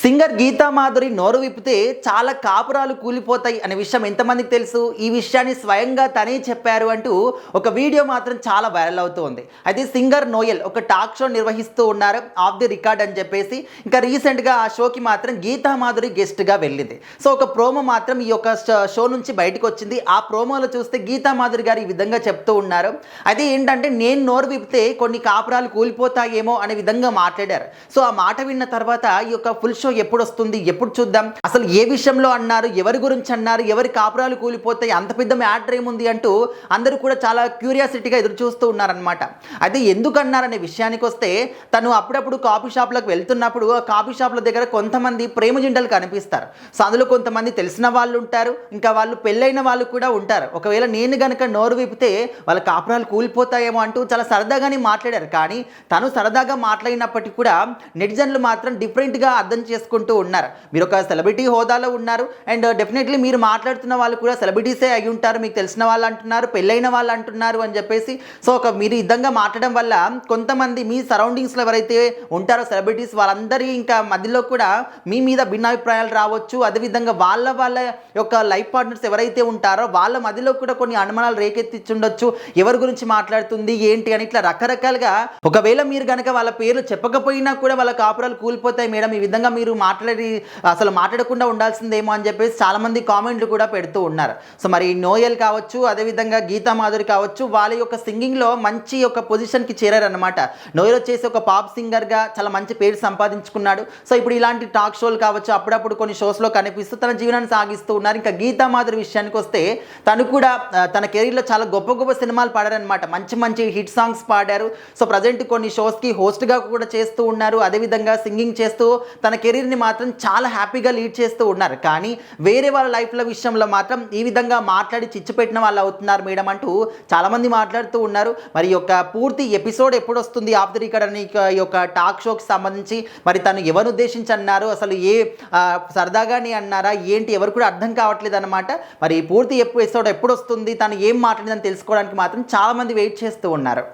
Singer Gita Madhuri నోరు విప్పితే చాలా కాపురాలు కూలిపోతాయి అనే విషయం ఎంతమందికి తెలుసు? ఈ విషయాన్ని స్వయంగా తనే చెప్పారు అంటూ ఒక వీడియో మాత్రం చాలా వైరల్ అవుతుంది. అయితే సింగర్ నోయల్ ఒక టాక్ షో నిర్వహిస్తూ ఉన్నారు, ఆఫ్ ది రికార్డ్ అని చెప్పేసి. ఇంకా రీసెంట్గా ఆ షోకి మాత్రం గీతా మాధురి గెస్ట్గా వెళ్ళింది. సో ఒక ప్రోమో మాత్రం ఈ యొక్క షో నుంచి బయటకు వచ్చింది. ఆ ప్రోమోలో చూస్తే గీతా మాధురి గారు ఈ విధంగా చెప్తూ ఉన్నారు. అది ఏంటంటే, నేను నోరు విప్పితే కొన్ని కాపురాలు కూలిపోతాయేమో అనే విధంగా మాట్లాడారు. సో ఆ మాట విన్న తర్వాత ఈ యొక్క ఫుల్ షో ఎప్పుడు వస్తుంది, ఎప్పుడు చూద్దాం, అసలు ఏ విషయంలో అన్నారు, ఎవరి గురించి అన్నారు, ఎవరి కాపురాలు కూలిపోతాయి, అంత పెద్ద మ్యాటర్ ఏముంది అంటూ అందరూ కూడా చాలా క్యూరియాసిటీగా ఎదురు చూస్తూ ఉన్నారనమాట. అయితే ఎందుకు అన్నారనే విషయానికి వస్తే, తను అప్పుడప్పుడు కాఫీ షాప్లకు వెళ్తున్నప్పుడు ఆ కాఫీ షాప్ల దగ్గర కొంతమంది ప్రేమ జంటలు కనిపిస్తారు. సో అందులో కొంతమంది తెలిసిన వాళ్ళు ఉంటారు, ఇంకా వాళ్ళు పెళ్ళైన వాళ్ళు కూడా ఉంటారు. ఒకవేళ నేను గనక నోరు విప్పితే వాళ్ళ కాపురాలు కూలిపోతాయేమో అంటూ చాలా సరదాగానే మాట్లాడారు. కానీ తను సరదాగా మాట్లాడినప్పటికీ కూడా నెటిజన్లు మాత్రం డిఫరెంట్గా అర్థం చేసుకుంటూ ఉన్నారు. మీరు ఒక సెలబ్రిటీ హోదాలో ఉన్నారు, అండ్ డెఫినెట్లీ మీరు మాట్లాడుతున్న వాళ్ళు కూడా సెలబ్రిటీసే అయి ఉంటారు, మీకు తెలిసిన వాళ్ళు అంటున్నారు, పెళ్ళైన వాళ్ళు అంటున్నారు అని చెప్పేసి. సో మీరు ఈ విధంగా మాట్లాడడం వల్ల కొంతమంది మీ సరౌండింగ్స్లో ఎవరైతే ఉంటారో సెలబ్రిటీస్, వాళ్ళందరి ఇంకా మధ్యలో కూడా మీ మీద భిన్నాభిప్రాయాలు రావచ్చు. అదేవిధంగా వాళ్ళ యొక్క లైఫ్ పార్ట్నర్స్ ఎవరైతే ఉంటారో వాళ్ళ మధ్యలో కూడా కొన్ని అనుమానాలు రేకెత్తించుండొచ్చు. ఎవరి గురించి మాట్లాడుతుంది ఏంటి అని ఇట్లా రకరకాలుగా. ఒకవేళ మీరు కనుక వాళ్ళ పేర్లు చెప్పకపోయినా కూడా వాళ్ళ కాపురాలు కూలిపోతాయి మేడం, ఈ విధంగా మీరు అసలు మాట్లాడకుండా ఉండాల్సిందేమో అని చెప్పేసి చాలామంది కామెంట్లు కూడా పెడుతూ ఉన్నారు. సో మరి నోయల్ కావచ్చు, అదేవిధంగా గీతా మాధురి కావచ్చు, వాళ్ళ యొక్క సింగింగ్లో మంచి ఒక పొజిషన్కి చేరారనమాట. నోయల్ వచ్చేసి ఒక పాప్ సింగర్గా చాలా మంచి పేరు సంపాదించుకున్నాడు. సో ఇప్పుడు ఇలాంటి టాక్ షోలు కావచ్చు, అప్పుడప్పుడు కొన్ని షోస్లో కనిపిస్తూ తన జీవనాన్ని సాగిస్తూ ఉన్నారు. ఇంకా గీతా మాధురి విషయానికి వస్తే, తను కూడా తన కెరీర్లో చాలా గొప్ప గొప్ప సినిమాలు పాడారనమాట, మంచి మంచి హిట్ సాంగ్స్ పాడారు. సో ప్రజెంట్ కొన్ని షోస్కి హోస్ట్గా కూడా చేస్తూ ఉన్నారు, అదేవిధంగా సింగింగ్ చేస్తూ తన కెరీర్ని మాత్రం చాలా హ్యాపీగా లీడ్ చేస్తూ ఉన్నారు. కానీ వేరే వాళ్ళ లైఫ్ల విషయంలో మాత్రం ఈ విధంగా మాట్లాడి చిచ్చుపెట్టిన వాళ్ళు అవుతున్నారు మేడం అంటూ చాలామంది మాట్లాడుతూ ఉన్నారు. మరి యొక్క పూర్తి ఎపిసోడ్ ఎప్పుడు వస్తుంది ఆఫ్ ది రికార్డ్ అని ఈ యొక్క టాక్ షోకి సంబంధించి, మరి తను ఎవరు ఉద్దేశించి అన్నారు, అసలు సరదాగానే అన్నారా ఏంటి, ఎవరు కూడా అర్థం కావట్లేదు అనమాట. మరి పూర్తి ఎపిసోడ్ ఎప్పుడు వస్తుంది, తను ఏం మాట్లాడిందని తెలుసుకోవడానికి మాత్రం చాలామంది వెయిట్ చేస్తూ ఉన్నారు.